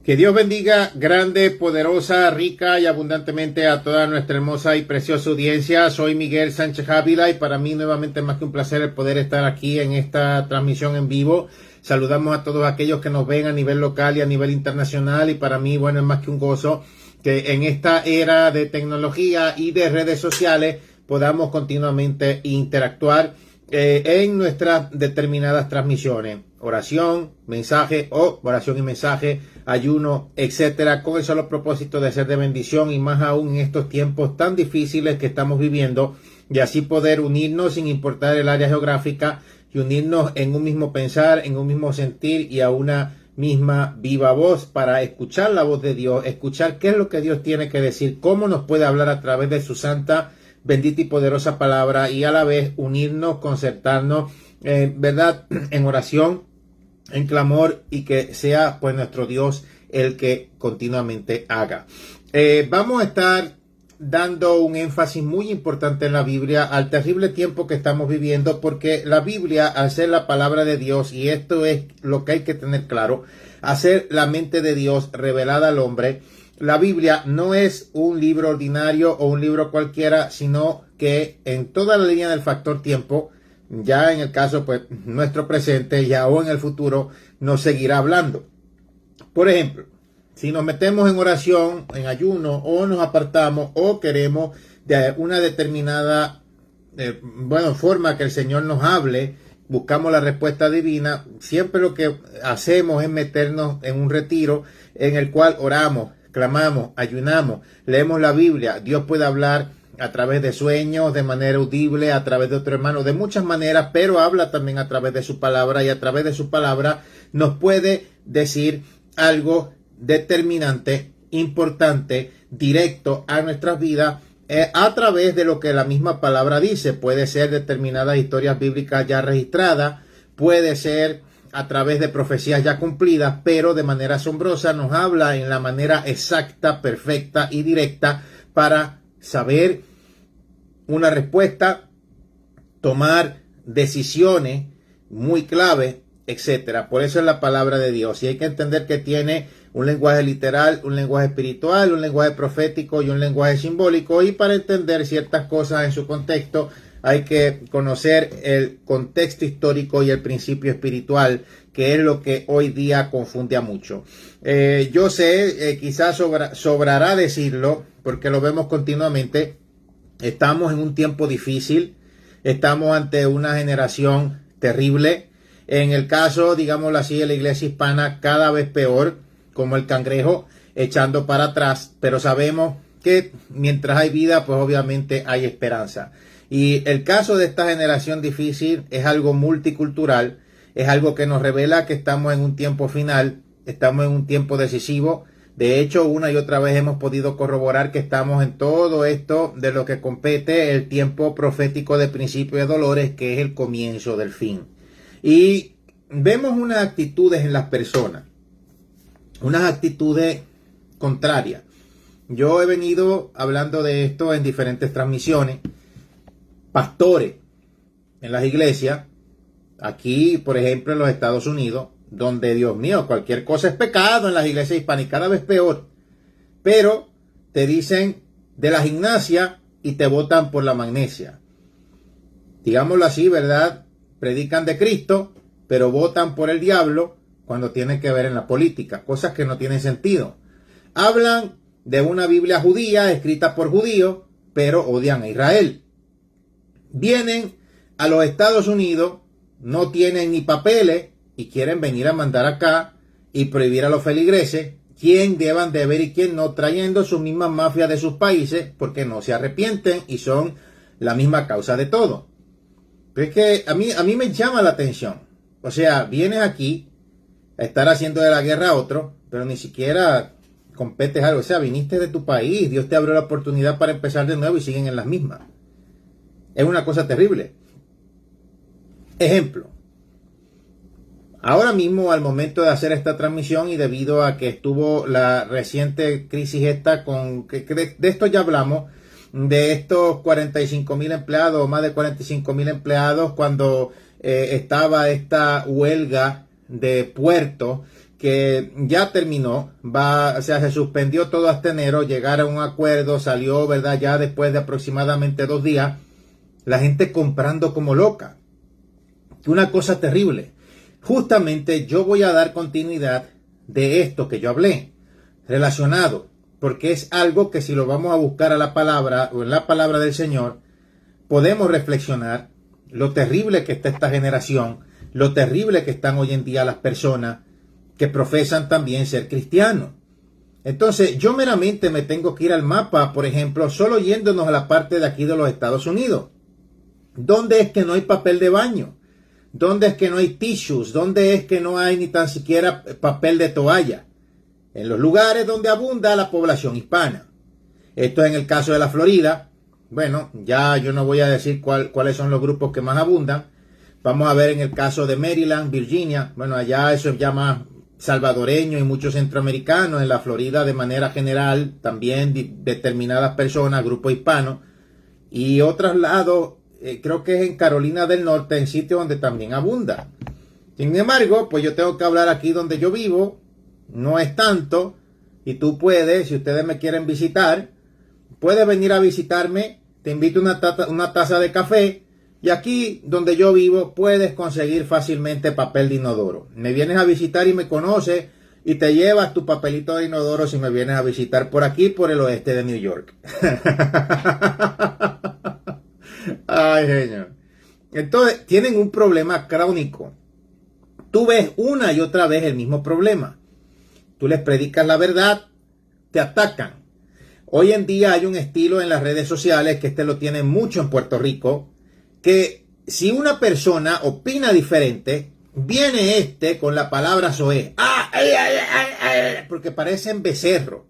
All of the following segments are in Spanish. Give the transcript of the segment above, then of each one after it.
Que Dios bendiga grande, poderosa, rica y abundantemente a toda nuestra hermosa y preciosa audiencia. Soy Miguel Sánchez Ávila y para mí nuevamente es más que un placer el poder estar aquí en esta transmisión en vivo. Saludamos a todos aquellos que nos ven a nivel local y a nivel internacional y para mí, bueno, es más que un gozo que en esta era de tecnología y de redes sociales podamos continuamente interactuar en nuestras determinadas transmisiones. Oración, mensaje o oración y mensaje, ayuno, etcétera, con el solo propósito de ser de bendición y más aún en estos tiempos tan difíciles que estamos viviendo y así poder unirnos sin importar el área geográfica y unirnos en un mismo pensar, en un mismo sentir y a una misma viva voz para escuchar la voz de Dios, escuchar qué es lo que Dios tiene que decir, cómo nos puede hablar a través de su santa, bendita y poderosa palabra y a la vez unirnos, concertarnos, ¿verdad? En oración, en clamor y que sea pues nuestro Dios el que continuamente haga. Vamos a estar dando un énfasis muy importante en la Biblia al terrible tiempo que estamos viviendo porque la Biblia al ser la palabra de Dios y esto es lo que hay que tener claro, hacer la mente de Dios revelada al hombre. La Biblia no es un libro ordinario o un libro cualquiera, sino que en toda la línea del factor tiempo, ya en el caso, pues, nuestro presente, ya o en el futuro, nos seguirá hablando. Por ejemplo, si nos metemos en oración, en ayuno, o nos apartamos, o queremos de una determinada, forma que el Señor nos hable, buscamos la respuesta divina, siempre lo que hacemos es meternos en un retiro en el cual oramos, clamamos, ayunamos, leemos la Biblia. Dios puede hablar a través de sueños, de manera audible, a través de otro hermano, de muchas maneras, pero habla también a través de su palabra y a través de su palabra nos puede decir algo determinante, importante, directo a nuestras vidas a través de lo que la misma palabra dice. Puede ser determinadas historias bíblicas ya registradas, puede ser a través de profecías ya cumplidas, pero de manera asombrosa nos habla en la manera exacta, perfecta y directa para saber una respuesta, tomar decisiones muy clave, etcétera. Por eso es la palabra de Dios y hay que entender que tiene un lenguaje literal, un lenguaje espiritual, un lenguaje profético y un lenguaje simbólico, y para entender ciertas cosas en su contexto hay que conocer el contexto histórico y el principio espiritual, que es lo que hoy día confunde a mucho. Yo sé, quizás sobrará decirlo, porque lo vemos continuamente. Estamos en un tiempo difícil, estamos ante una generación terrible. En el caso, digámoslo así, de la iglesia hispana, cada vez peor, como el cangrejo echando para atrás, pero sabemos que mientras hay vida, pues obviamente hay esperanza. Y el caso de esta generación difícil es algo multicultural, es algo que nos revela que estamos en un tiempo final, estamos en un tiempo decisivo. De hecho, una y otra vez hemos podido corroborar que estamos en todo esto de lo que compete el tiempo profético de principio de dolores, que es el comienzo del fin. Y vemos unas actitudes en las personas, unas actitudes contrarias. Yo he venido hablando de esto en diferentes transmisiones. Pastores en las iglesias, aquí por ejemplo en los Estados Unidos, donde Dios mío, cualquier cosa es pecado en las iglesias hispanas, cada vez peor, pero te dicen de la gimnasia y te votan por la magnesia, digámoslo así, ¿verdad? Predican de Cristo, pero votan por el diablo cuando tiene que ver en la política, cosas que no tienen sentido. Hablan de una Biblia judía escrita por judíos, pero odian a Israel. Vienen a los Estados Unidos, no tienen ni papeles y quieren venir a mandar acá y prohibir a los feligreses quién deban de ver y quién no, trayendo sus mismas mafias de sus países porque no se arrepienten y son la misma causa de todo. Pero es que a mí me llama la atención. O sea, vienes aquí a estar haciendo de la guerra a otro, pero ni siquiera competes algo. O sea, viniste de tu país, Dios te abrió la oportunidad para empezar de nuevo y siguen en las mismas. Es una cosa terrible. Ejemplo. Ahora mismo, al momento de hacer esta transmisión y debido a que estuvo la reciente crisis esta, de esto ya hablamos, de estos 45,000 empleados, más de 45,000 empleados, cuando estaba esta huelga de puertos que ya terminó, o sea, se suspendió todo hasta enero, llegar a un acuerdo, salió, ¿verdad? Ya después de aproximadamente 2 días, la gente comprando como loca. Una cosa terrible. Justamente yo voy a dar continuidad de esto que yo hablé, relacionado, porque es algo que si lo vamos a buscar a la palabra o en la palabra del Señor, podemos reflexionar lo terrible que está esta generación, lo terrible que están hoy en día las personas que profesan también ser cristianos. Entonces, yo meramente me tengo que ir al mapa, por ejemplo, solo yéndonos a la parte de aquí de los Estados Unidos. ¿Dónde es que no hay papel de baño? ¿Dónde es que no hay tissues? ¿Dónde es que no hay ni tan siquiera papel de toalla? En los lugares donde abunda la población hispana. Esto es en el caso de la Florida. Bueno, ya yo no voy a decir cuáles son los grupos que más abundan. Vamos a ver en el caso de Maryland, Virginia. Bueno, allá eso es ya más salvadoreño y muchos centroamericanos. En la Florida de manera general también determinadas personas, grupos hispanos. Y otros lados, creo que es en Carolina del Norte, en sitios donde también abunda. Sin embargo, pues yo tengo que hablar aquí donde yo vivo. No es tanto. Y tú puedes, si ustedes me quieren visitar, puedes venir a visitarme. Te invito a una taza de café. Y aquí donde yo vivo puedes conseguir fácilmente papel de inodoro. Me vienes a visitar y me conoces y te llevas tu papelito de inodoro si me vienes a visitar por aquí, por el oeste de New York. Ay, señor. Entonces, tienen un problema crónico. Tú ves una y otra vez el mismo problema. Tú les predicas la verdad, te atacan. Hoy en día hay un estilo en las redes sociales, que lo tienen mucho en Puerto Rico, que si una persona opina diferente, viene con la palabra soez, porque parecen becerro,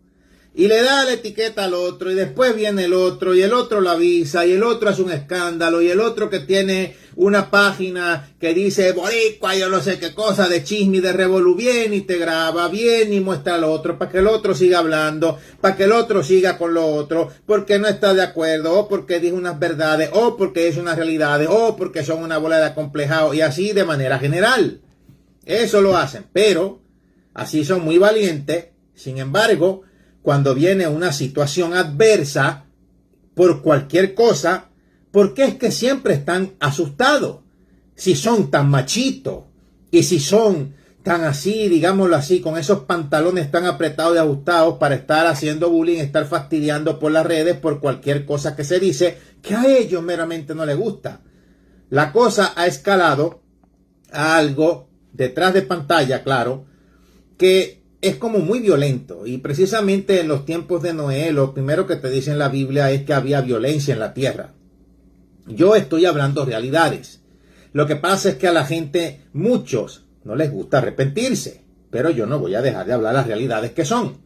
y le da la etiqueta al otro, y después viene el otro, y el otro lo avisa, y el otro hace un escándalo, y el otro que tiene una página que dice boricua, yo no sé qué cosa, de chisme y de revolú, bien, y te graba bien, y muestra al otro, para que el otro siga hablando, para que el otro siga con lo otro, porque no está de acuerdo, o porque dice unas verdades, o porque es unas realidades, o porque son una bola de acomplejados, y así de manera general. Eso lo hacen, pero así son muy valientes. Sin embargo, cuando viene una situación adversa por cualquier cosa, ¿por qué es que siempre están asustados? Si son tan machitos y si son tan así, digámoslo así, con esos pantalones tan apretados y ajustados para estar haciendo bullying, estar fastidiando por las redes por cualquier cosa que se dice que a ellos meramente no les gusta. La cosa ha escalado a algo detrás de pantalla, claro, que es como muy violento. Y precisamente en los tiempos de Noé, lo primero que te dice en la Biblia es que había violencia en la tierra. Yo estoy hablando realidades. Lo que pasa es que a la gente, muchos, no les gusta arrepentirse. Pero yo no voy a dejar de hablar las realidades que son.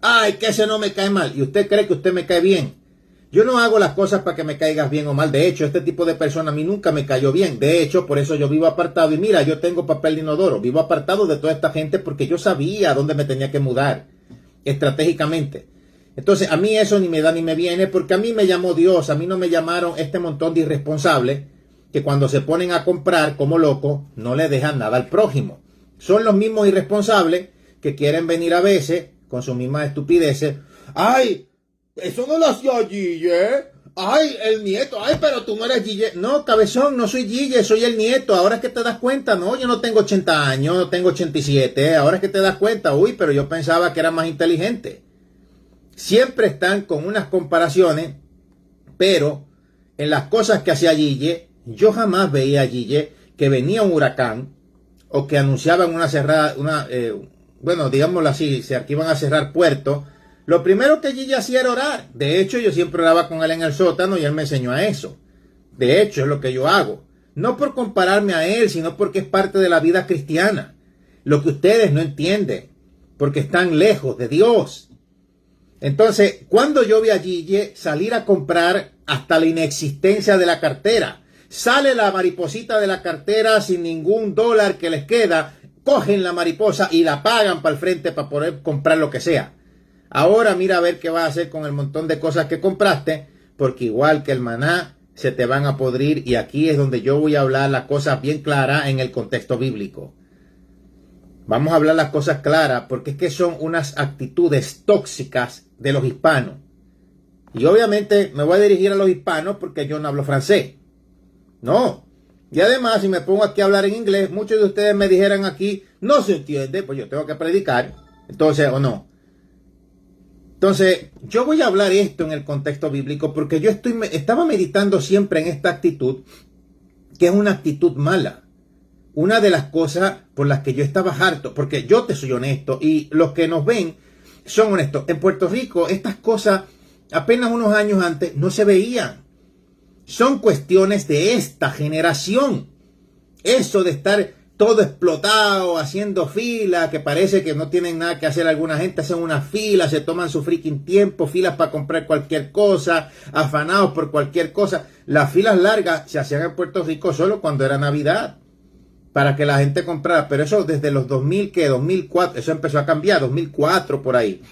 Ay, que ese no me cae mal. ¿Y usted cree que usted me cae bien? Yo no hago las cosas para que me caigas bien o mal. De hecho, este tipo de persona a mí nunca me cayó bien. De hecho, por eso yo vivo apartado. Y mira, yo tengo papel de inodoro. Vivo apartado de toda esta gente porque yo sabía a dónde me tenía que mudar estratégicamente. Entonces, a mí eso ni me da ni me viene, porque a mí me llamó Dios. A mí no me llamaron este montón de irresponsables que cuando se ponen a comprar como locos no le dejan nada al prójimo. Son los mismos irresponsables que quieren venir a veces con sus mismas estupideces. ¡Ay! Eso no lo hacía Gille. Ay, el nieto. Ay, pero tú no eres Gille. No, cabezón, no soy Gille, soy el nieto. Ahora es que te das cuenta. No, yo no tengo 80 años, no tengo 87. Ahora es que te das cuenta. Uy, pero yo pensaba que era más inteligente. Siempre están con unas comparaciones, pero en las cosas que hacía Gille, yo jamás veía a Gille que venía un huracán o que anunciaban una cerrada, bueno, digámoslo así, que iban a cerrar puertos. Lo primero que Gille hacía era orar. De hecho, yo siempre oraba con él en el sótano y él me enseñó a eso. De hecho, es lo que yo hago. No por compararme a él, sino porque es parte de la vida cristiana. Lo que ustedes no entienden, porque están lejos de Dios. Entonces, cuando yo vi a Gille salir a comprar hasta la inexistencia de la cartera, sale la mariposita de la cartera sin ningún dólar que les queda, cogen la mariposa y la pagan para el frente para poder comprar lo que sea. Ahora mira a ver qué vas a hacer con el montón de cosas que compraste, porque igual que el maná, se te van a podrir, y aquí es donde yo voy a hablar las cosas bien claras en el contexto bíblico. Vamos a hablar las cosas claras, porque es que son unas actitudes tóxicas de los hispanos. Y obviamente me voy a dirigir a los hispanos porque yo no hablo francés. No. Y además, si me pongo aquí a hablar en inglés, muchos de ustedes me dijeran aquí, no se entiende, pues yo tengo que predicar. Entonces, o no. Entonces, yo voy a hablar esto en el contexto bíblico porque yo estaba meditando siempre en esta actitud, que es una actitud mala. Una de las cosas por las que yo estaba harto, porque yo te soy honesto y los que nos ven son honestos. En Puerto Rico estas cosas apenas unos años antes no se veían. Son cuestiones de esta generación. Eso de estar todo explotado, haciendo fila, que parece que no tienen nada que hacer. Alguna gente hace una fila, se toman su freaking tiempo, filas para comprar cualquier cosa, afanados por cualquier cosa. Las filas largas se hacían en Puerto Rico solo cuando era Navidad, para que la gente comprara. Pero eso desde los 2000, que 2004, eso empezó a cambiar, 2004 por ahí.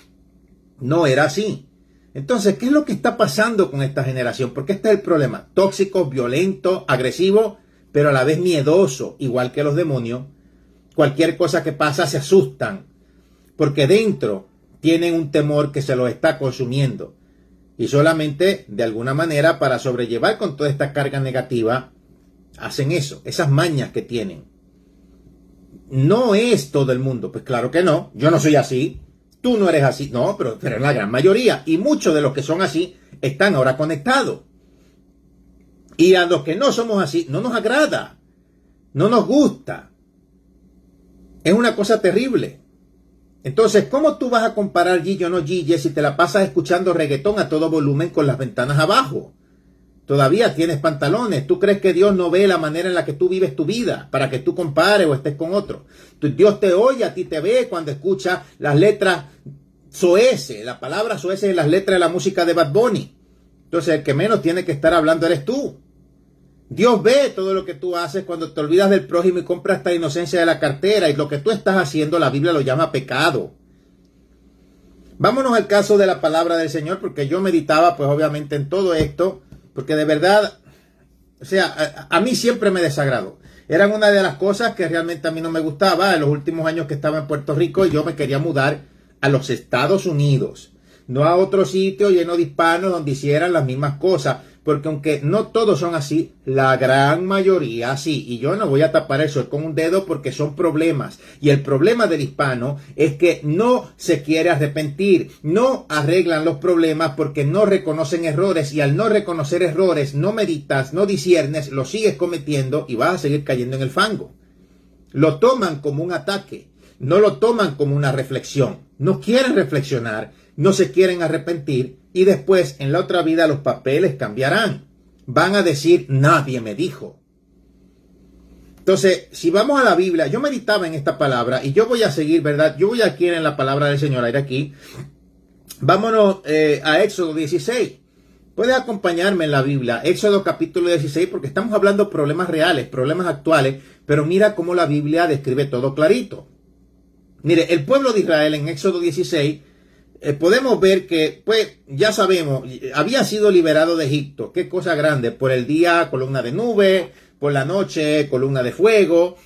No era así. Entonces, ¿qué es lo que está pasando con esta generación? Porque este es el problema. Tóxicos, violentos, agresivos, pero a la vez miedoso, igual que los demonios. Cualquier cosa que pasa se asustan, porque dentro tienen un temor que se los está consumiendo. Y solamente, de alguna manera, para sobrellevar con toda esta carga negativa, hacen eso, esas mañas que tienen. No es todo el mundo, pues claro que no, yo no soy así. Tú no eres así, no, pero la gran mayoría. Y muchos de los que son así están ahora conectados. Y a los que no somos así, no nos agrada, no nos gusta. Es una cosa terrible. Entonces, ¿cómo tú vas a comparar Gillo o no Gille si te la pasas escuchando reggaetón a todo volumen con las ventanas abajo? Todavía tienes pantalones. ¿Tú crees que Dios no ve la manera en la que tú vives tu vida para que tú compares o estés con otro? Dios te oye, a ti te ve cuando escucha las letras soeces, la palabra soeces en las letras de la música de Bad Bunny. Entonces, el que menos tiene que estar hablando eres tú. Dios ve todo lo que tú haces cuando te olvidas del prójimo y compras esta inocencia de la cartera, y lo que tú estás haciendo, la Biblia lo llama pecado. Vámonos al caso de la palabra del Señor, porque yo meditaba, pues obviamente, en todo esto, porque de verdad, o sea, a mí siempre me desagradó. Eran una de las cosas que realmente a mí no me gustaba. En los últimos años que estaba en Puerto Rico, yo me quería mudar a los Estados Unidos, no a otro sitio lleno de hispanos donde hicieran las mismas cosas, porque aunque no todos son así, la gran mayoría sí. Y yo no voy a tapar el sol con un dedo porque son problemas. Y el problema del hispano es que no se quiere arrepentir, no arreglan los problemas porque no reconocen errores. Y al no reconocer errores, no meditas, no disiernes, lo sigues cometiendo y vas a seguir cayendo en el fango. Lo toman como un ataque, no lo toman como una reflexión. No quieren reflexionar, no se quieren arrepentir. Y después, en la otra vida, los papeles cambiarán. Van a decir, nadie me dijo. Entonces, si vamos a la Biblia, yo meditaba en esta palabra y yo voy a seguir, ¿verdad? Yo voy a ir en la palabra del Señor, a ir aquí. Vámonos a Éxodo 16. Puedes acompañarme en la Biblia, Éxodo capítulo 16, porque estamos hablando de problemas reales, problemas actuales, pero mira cómo la Biblia describe todo clarito. Mire, el pueblo de Israel en Éxodo 16, podemos ver que, pues, ya sabemos, había sido liberado de Egipto. Qué cosa grande. Por el día, columna de nube, por la noche, columna de fuego,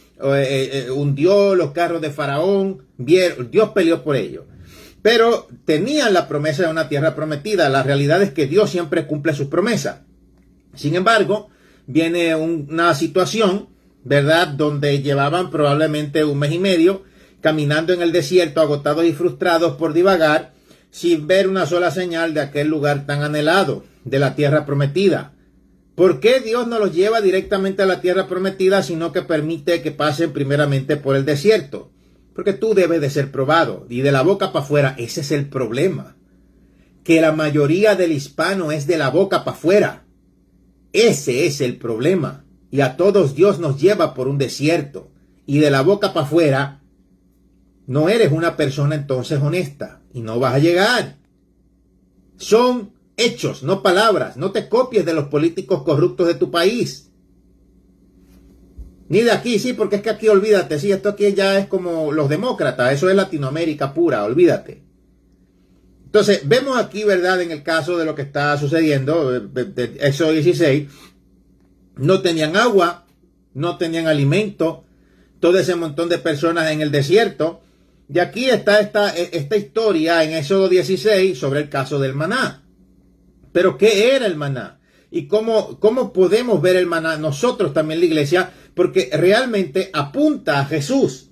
hundió los carros de Faraón, Dios peleó por ellos. Pero tenían la promesa de una tierra prometida. La realidad es que Dios siempre cumple sus promesas. Sin embargo, viene una situación, ¿verdad?, donde llevaban probablemente un mes y medio caminando en el desierto, agotados y frustrados por divagar, sin ver una sola señal de aquel lugar tan anhelado, de la tierra prometida. ¿Por qué Dios no los lleva directamente a la tierra prometida, sino que permite que pasen primeramente por el desierto? Porque tú debes de ser probado, y de la boca para afuera. Ese es el problema, que la mayoría del hispano es de la boca para afuera. Ese es el problema, y a todos Dios nos lleva por un desierto, y de la boca para afuera no eres una persona entonces honesta y no vas a llegar. Son hechos, no palabras. No te copies de los políticos corruptos de tu país. Ni de aquí, sí, porque es que aquí olvídate, sí, esto aquí ya es como los demócratas, eso es Latinoamérica pura, olvídate. Entonces, vemos aquí, ¿verdad?, en el caso de lo que está sucediendo, de Éxodo 16, no tenían agua, no tenían alimento. todo ese montón de personas en el desierto. Y aquí está esta historia en Éxodo 16 sobre el caso del maná. Pero ¿qué era el maná? ¿Y cómo podemos ver el maná nosotros también, la iglesia? Porque realmente apunta a Jesús.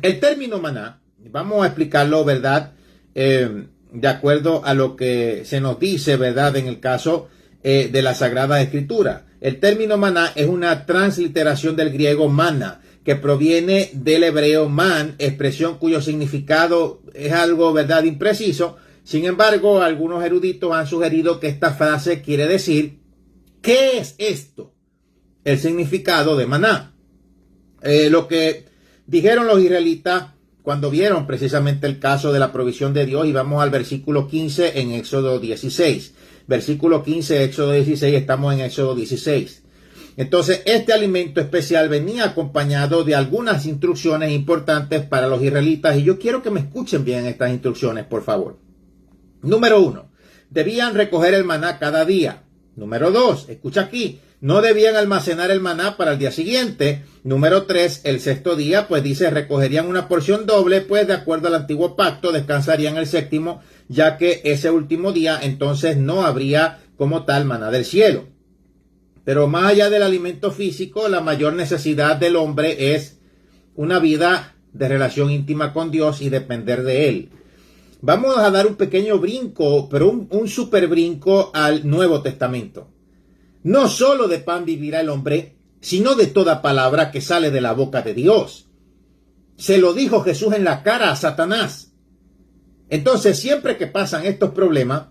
El término maná, vamos a explicarlo, ¿verdad? De acuerdo a lo que se nos dice, ¿verdad? En el caso de la Sagrada Escritura. El término maná es una transliteración del griego mana, que proviene del hebreo man, expresión cuyo significado es algo, ¿verdad?, impreciso. Sin embargo, algunos eruditos han sugerido que esta frase quiere decir, ¿qué es esto? El significado de maná. Lo que dijeron los israelitas cuando vieron precisamente el caso de la provisión de Dios, y vamos al versículo 15 en Éxodo 16. Versículo 15, Éxodo 16, estamos en Éxodo 16. Entonces, este alimento especial venía acompañado de algunas instrucciones importantes para los israelitas, y yo quiero que me escuchen bien estas instrucciones, por favor. Número 1, debían recoger el maná cada día. Número 2, escucha aquí, no debían almacenar el maná para el día siguiente. Número 3, el sexto día, pues dice, recogerían una porción doble, pues de acuerdo al antiguo pacto, descansarían el séptimo, ya que ese último día entonces no habría como tal maná del cielo. Pero más allá del alimento físico, la mayor necesidad del hombre es una vida de relación íntima con Dios y depender de Él. Vamos a dar un pequeño brinco, pero un super brinco al Nuevo Testamento. No solo de pan vivirá el hombre, sino de toda palabra que sale de la boca de Dios. Se lo dijo Jesús en la cara a Satanás. Entonces, siempre que pasan estos problemas,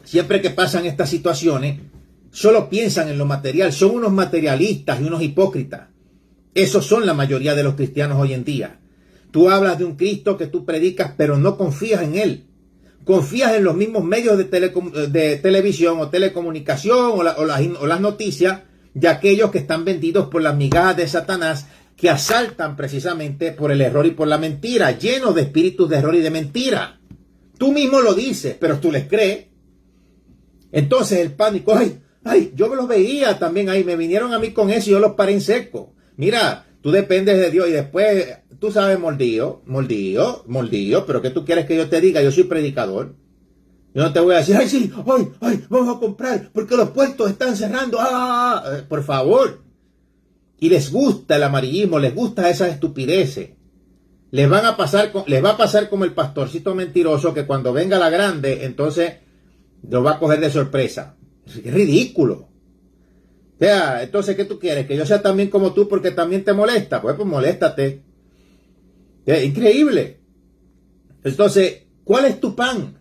siempre que pasan estas situaciones, solo piensan en lo material, son unos materialistas y unos hipócritas. Esos son la mayoría de los cristianos hoy en día. Tú hablas de un Cristo que tú predicas, pero no confías en Él. Confías en los mismos medios de televisión o telecomunicación o las noticias de aquellos que están vendidos por las migajas de Satanás, que asaltan precisamente por el error y por la mentira, llenos de espíritus de error y de mentira. Tú mismo lo dices, pero tú les crees. Entonces el pánico, ay, yo me los veía también ahí, me vinieron a mí con eso y yo los paré en seco. Mira, tú dependes de Dios y después, tú sabes, moldío, pero ¿qué tú quieres que yo te diga? Yo soy predicador. Yo no te voy a decir, sí, vamos a comprar porque los puestos están cerrando. Por favor. Y les gusta el amarillismo, les gusta esas estupideces. Les va a pasar como el pastorcito mentiroso que cuando venga la grande, entonces lo va a coger de sorpresa. Es ridículo. O sea, entonces, ¿qué tú quieres? ¿Que yo sea también como tú porque también te molesta? Pues moléstate. Es increíble. Entonces, ¿cuál es tu pan?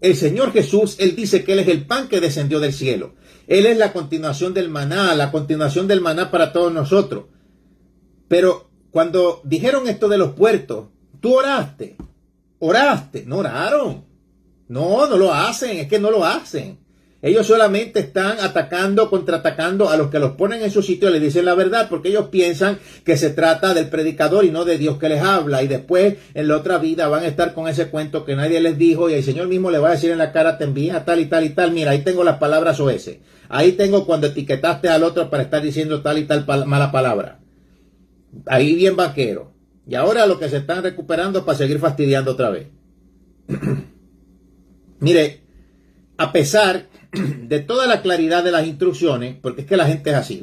El Señor Jesús, Él dice que Él es el pan que descendió del cielo. Él es la continuación del maná, para todos nosotros. Pero cuando dijeron esto de los puertos, tú oraste, no oraron. No lo hacen, es que no lo hacen. Ellos solamente están contraatacando a los que los ponen en su sitio y les dicen la verdad, porque ellos piensan que se trata del predicador y no de Dios que les habla. Y después, en la otra vida, van a estar con ese cuento que nadie les dijo y el Señor mismo les va a decir en la cara, te envías a tal y tal y tal. Mira, ahí tengo las palabras OS. Ahí tengo cuando etiquetaste al otro para estar diciendo tal y tal mala palabra. Ahí bien vaquero. Y ahora lo que se están recuperando para seguir fastidiando otra vez. Mire, a pesar de toda la claridad de las instrucciones, porque es que la gente es así,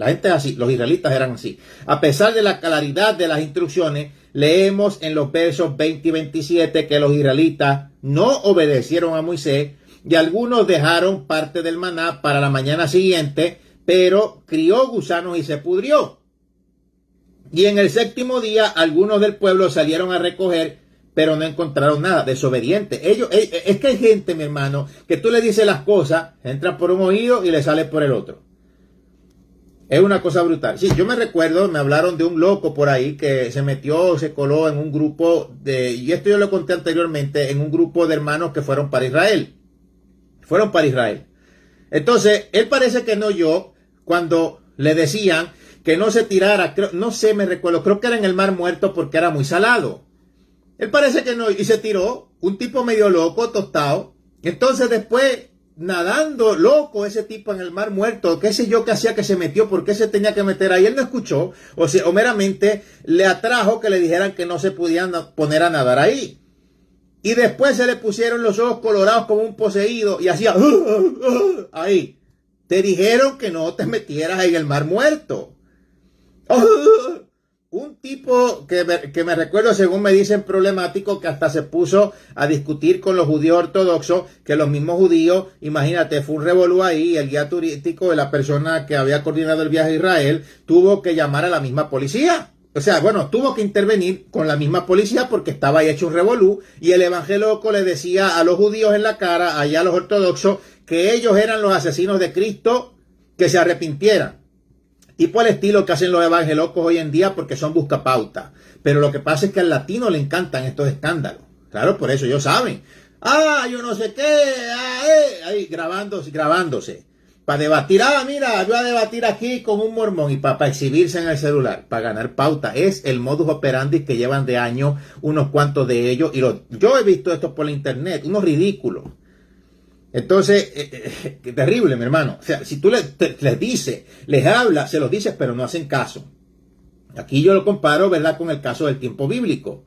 los israelitas eran así. A pesar de la claridad de las instrucciones, leemos en los versos 20 y 27 que los israelitas no obedecieron a Moisés y algunos dejaron parte del maná para la mañana siguiente, pero crió gusanos y se pudrió. Y en el séptimo día, algunos del pueblo salieron a recoger, pero no encontraron nada, desobediente. Es que hay gente, mi hermano, que tú le dices las cosas, entra por un oído y le sale por el otro. Es una cosa brutal. Sí, yo me recuerdo, me hablaron de un loco por ahí que se coló en un grupo y esto yo lo conté anteriormente, en un grupo de hermanos que fueron para Israel. Entonces, él parece que no oyó cuando le decían que no se tirara, me recuerdo, creo que era en el Mar Muerto porque era muy salado. Él parece que no, y se tiró, un tipo medio loco, tostado. Entonces después nadando loco ese tipo en el mar muerto, qué sé yo qué hacía que se metió, por qué se tenía que meter ahí, él no escuchó, o meramente le atrajo que le dijeran que no se podían poner a nadar ahí. Y después se le pusieron los ojos colorados como un poseído y hacía ahí. Te dijeron que no te metieras en el mar muerto. Un tipo que me recuerdo, según me dicen, problemático, que hasta se puso a discutir con los judíos ortodoxos, que los mismos judíos, imagínate, fue un revolú ahí, el guía turístico de la persona que había coordinado el viaje a Israel, tuvo que llamar a la misma policía. O sea, bueno, tuvo que intervenir con la misma policía porque estaba ahí hecho un revolú, y el evangelioco le decía a los judíos en la cara, allá a los ortodoxos, que ellos eran los asesinos de Cristo, que se arrepintieran. Tipo el estilo que hacen los evangelocos hoy en día porque son buscapautas. Pero lo que pasa es que al latino le encantan estos escándalos. Claro, por eso ellos saben. Yo no sé qué. Ahí grabándose. Para debatir. Mira, yo voy a debatir aquí con un mormón. Y para exhibirse en el celular. Para ganar pauta. Es el modus operandi que llevan de años unos cuantos de ellos. Y yo he visto esto por la internet. Unos ridículos. Entonces, terrible, mi hermano. O sea, si tú les dices, les hablas, se los dices, pero no hacen caso. Aquí yo lo comparo, ¿verdad?, con el caso del tiempo bíblico.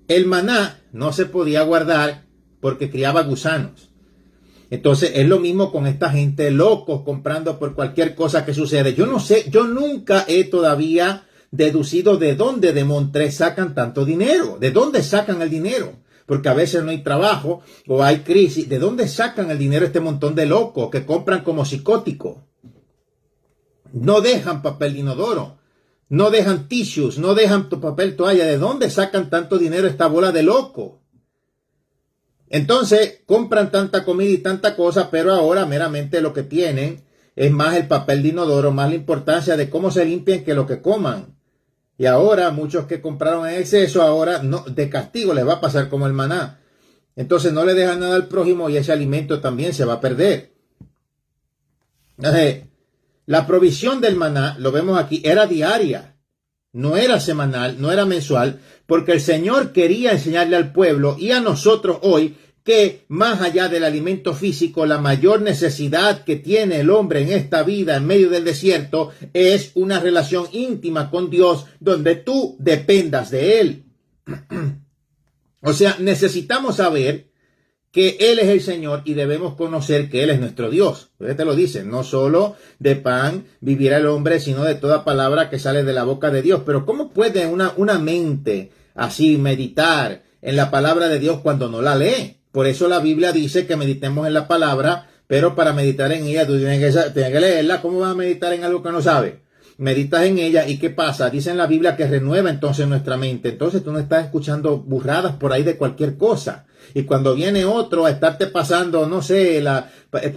El maná no se podía guardar porque criaba gusanos. Entonces, es lo mismo con esta gente locos comprando por cualquier cosa que sucede. Yo no sé, yo nunca he todavía deducido de dónde de Montré sacan tanto dinero. ¿De dónde sacan el dinero? Porque a veces no hay trabajo o hay crisis. ¿De dónde sacan el dinero este montón de locos que compran como psicóticos? No dejan papel de inodoro, no dejan tissues, no dejan papel toalla. ¿De dónde sacan tanto dinero esta bola de locos? Entonces compran tanta comida y tanta cosa, pero ahora meramente lo que tienen es más el papel de inodoro, más la importancia de cómo se limpian que lo que coman. Y ahora muchos que compraron en exceso, ahora no, de castigo les va a pasar como el maná. Entonces no le dejan nada al prójimo y ese alimento también se va a perder. Entonces, la provisión del maná, lo vemos aquí, era diaria. No era semanal, no era mensual, porque el Señor quería enseñarle al pueblo y a nosotros hoy que más allá del alimento físico, la mayor necesidad que tiene el hombre en esta vida en medio del desierto es una relación íntima con Dios donde tú dependas de Él. O sea, necesitamos saber que Él es el Señor y debemos conocer que Él es nuestro Dios. Ustedes te lo dicen, no solo de pan vivirá el hombre, sino de toda palabra que sale de la boca de Dios. Pero ¿cómo puede una mente así meditar en la palabra de Dios cuando no la lee? Por eso la Biblia dice que meditemos en la palabra, pero para meditar en ella tú tienes que leerla. ¿Cómo vas a meditar en algo que no sabes? Meditas en ella y ¿qué pasa? Dice en la Biblia que renueva entonces nuestra mente. Entonces tú no estás escuchando burradas por ahí de cualquier cosa. Y cuando viene otro a estarte pasando, no sé,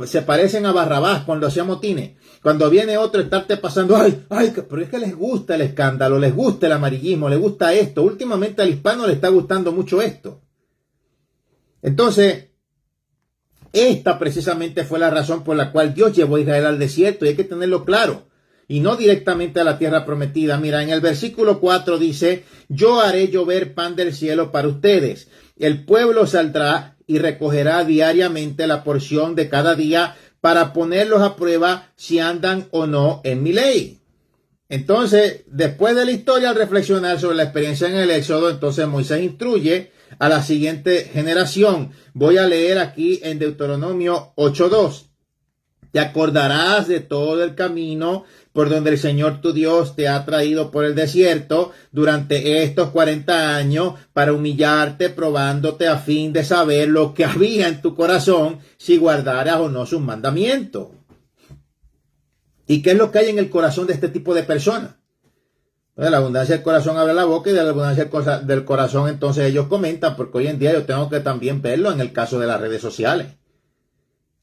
se parecen a Barrabás cuando hacía motines. Cuando viene otro a estarte pasando, pero es que les gusta el escándalo, les gusta el amarillismo, les gusta esto. Últimamente al hispano le está gustando mucho esto. Entonces, esta precisamente fue la razón por la cual Dios llevó a Israel al desierto y hay que tenerlo claro. Y no directamente a la tierra prometida. Mira, en el versículo 4 dice, yo haré llover pan del cielo para ustedes. El pueblo saldrá y recogerá diariamente la porción de cada día para ponerlos a prueba si andan o no en mi ley. Entonces, después de la historia, al reflexionar sobre la experiencia en el Éxodo, entonces Moisés instruye a la siguiente generación. Voy a leer aquí en Deuteronomio 8:2. Te acordarás de todo el camino por donde el Señor tu Dios te ha traído por el desierto durante estos 40 años para humillarte, probándote a fin de saber lo que había en tu corazón, si guardaras o no sus mandamientos. ¿Y qué es lo que hay en el corazón de este tipo de personas? De la abundancia del corazón abre la boca y de la abundancia del corazón entonces ellos comentan, porque hoy en día yo tengo que también verlo en el caso de las redes sociales.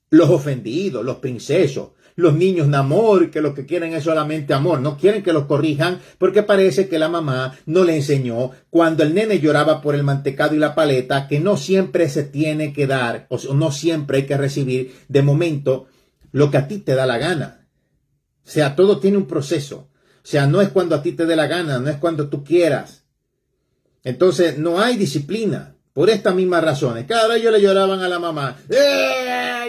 Los ofendidos, los princesos, los niños de amor, que lo que quieren es solamente amor, no quieren que los corrijan porque parece que la mamá no le enseñó cuando el nene lloraba por el mantecado y la paleta que no siempre se tiene que dar, o sea, no siempre hay que recibir de momento lo que a ti te da la gana. O sea, todo tiene un proceso. O sea, no es cuando a ti te dé la gana, no es cuando tú quieras. Entonces, no hay disciplina. Por estas mismas razones. Claro, ellos le lloraban a la mamá.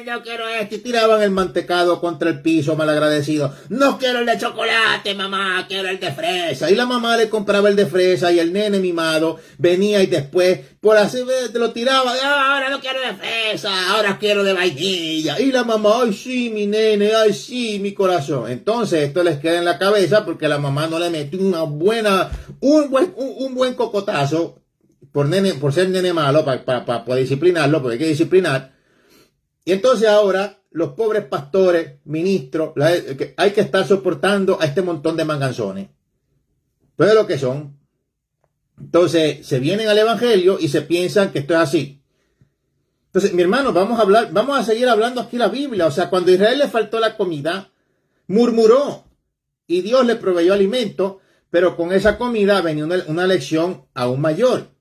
No quiero esto. Y tiraban el mantecado contra el piso, malagradecido. No quiero el de chocolate, mamá. Quiero el de fresa. Y la mamá le compraba el de fresa y el nene mimado venía y después, por así, te lo tiraba. Ahora no quiero de fresa. Ahora quiero de vainilla. Y la mamá, ay sí, mi nene. Ay sí, mi corazón. Entonces esto les queda en la cabeza porque la mamá no le metió un buen cocotazo. Por ser nene malo, para disciplinarlo, porque hay que disciplinar. Y entonces ahora, los pobres pastores, ministros, hay que estar soportando a este montón de manganzones. Pues es lo que son. Entonces, se vienen al evangelio y se piensan que esto es así. Entonces, mi hermano, vamos a seguir hablando aquí la Biblia. O sea, cuando a Israel le faltó la comida, murmuró. Y Dios le proveyó alimento, pero con esa comida venía una lección aún mayor.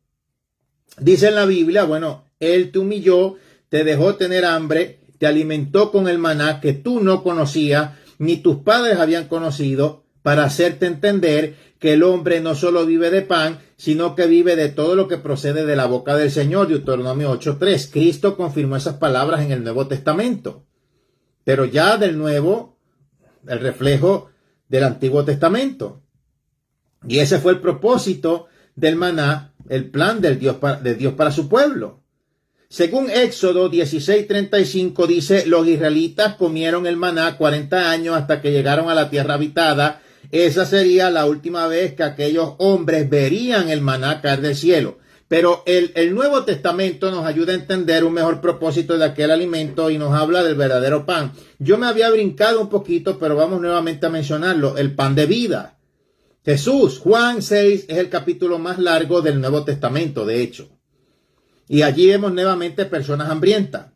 Dice en la Biblia, bueno, Él te humilló, te dejó tener hambre, te alimentó con el maná que tú no conocías, ni tus padres habían conocido, para hacerte entender que el hombre no solo vive de pan, sino que vive de todo lo que procede de la boca del Señor. Deuteronomio 8:3. Cristo confirmó esas palabras en el Nuevo Testamento. Pero ya del Nuevo, el reflejo del Antiguo Testamento. Y ese fue el propósito del maná, el plan de Dios para su pueblo. Según Éxodo 16:35 dice, los israelitas comieron el maná 40 años hasta que llegaron a la tierra habitada. Esa sería la última vez que aquellos hombres verían el maná caer del cielo. Pero el Nuevo Testamento nos ayuda a entender un mejor propósito de aquel alimento y nos habla del verdadero pan. Yo me había brincado un poquito, pero vamos nuevamente a mencionarlo, el pan de vida. Jesús, Juan 6 es el capítulo más largo del Nuevo Testamento, de hecho. Y allí vemos nuevamente personas hambrientas.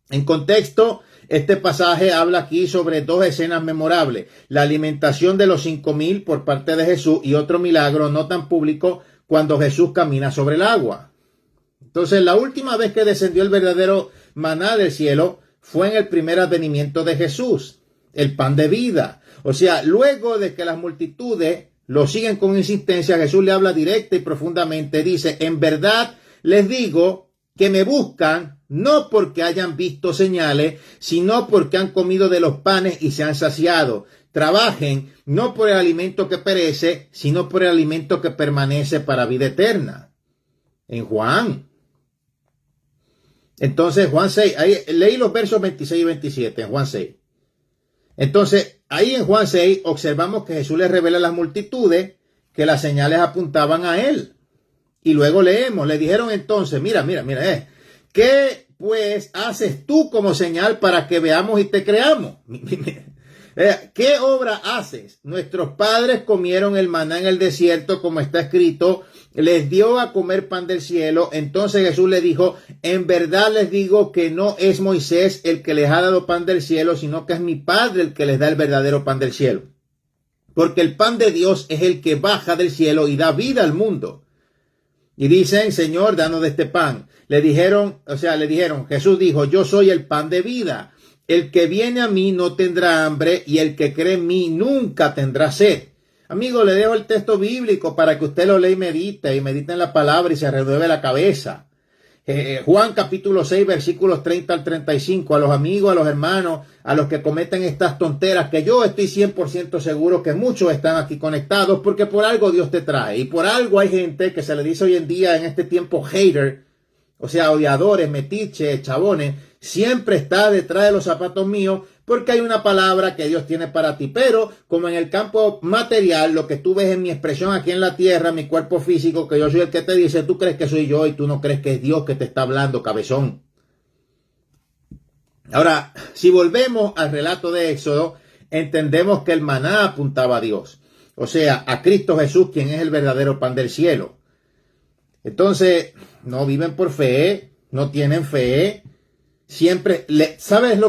En contexto, este pasaje habla aquí sobre dos escenas memorables. La alimentación de los 5,000 por parte de Jesús y otro milagro no tan público cuando Jesús camina sobre el agua. Entonces, la última vez que descendió el verdadero maná del cielo fue en el primer advenimiento de Jesús, el pan de vida. O sea, luego de que las multitudes lo siguen con insistencia, Jesús le habla directa y profundamente. Dice, en verdad les digo que me buscan no porque hayan visto señales, sino porque han comido de los panes y se han saciado. Trabajen no por el alimento que perece, sino por el alimento que permanece para vida eterna. En Juan. Entonces, Juan 6, ahí leí los versos 26 y 27 en Juan 6. Entonces, ahí en Juan 6 observamos que Jesús le revela a las multitudes que las señales apuntaban a él. Y luego leemos, le dijeron entonces, mira, ¿qué pues haces tú como señal para que veamos y te creamos? ¿Qué obra haces? Nuestros padres comieron el maná en el desierto, como está escrito, les dio a comer pan del cielo. Entonces Jesús le dijo, en verdad les digo que no es Moisés el que les ha dado pan del cielo, sino que es mi Padre el que les da el verdadero pan del cielo. Porque el pan de Dios es el que baja del cielo y da vida al mundo. Y dicen, Señor, danos de este pan. Le dijeron, Jesús dijo, yo soy el pan de vida. El que viene a mí no tendrá hambre y el que cree en mí nunca tendrá sed. Amigo, le dejo el texto bíblico para que usted lo lea y medite en la palabra y se renueve la cabeza. Juan capítulo 6 versículos 30 al 35. A los amigos, a los hermanos, a los que cometen estas tonteras, que yo estoy 100% seguro que muchos están aquí conectados porque por algo Dios te trae. Y por algo hay gente que se le dice hoy en día en este tiempo hater, o sea, odiadores, metiches, chabones, siempre está detrás de los zapatos míos porque hay una palabra que Dios tiene para ti. Pero como en el campo material, lo que tú ves en mi expresión aquí en la tierra, mi cuerpo físico, que yo soy el que te dice, tú crees que soy yo y tú no crees que es Dios que te está hablando, cabezón. Ahora, si volvemos al relato de Éxodo, entendemos que el maná apuntaba a Dios. O sea, a Cristo Jesús, quien es el verdadero pan del cielo. Entonces, no viven por fe, no tienen fe. Siempre, ¿sabes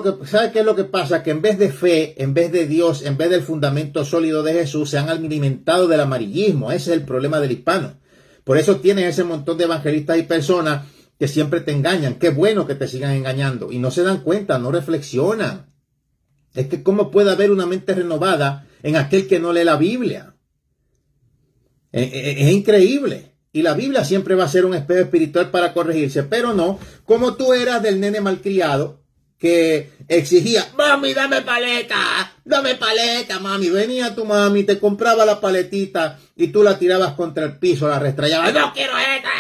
qué es lo que pasa? Que en vez de fe, en vez de Dios, en vez del fundamento sólido de Jesús, se han alimentado del amarillismo. Ese es el problema del hispano. Por eso tienes ese montón de evangelistas y personas que siempre te engañan. Qué bueno que te sigan engañando. Y no se dan cuenta, no reflexionan. Es que ¿cómo puede haber una mente renovada en aquel que no lee la Biblia? Es increíble. Y la Biblia siempre va a ser un espejo espiritual para corregirse, pero no como tú eras del nene malcriado que exigía, mami, dame paleta, mami. Venía tu mami, te compraba la paletita y tú la tirabas contra el piso, la restrayabas, no quiero esta.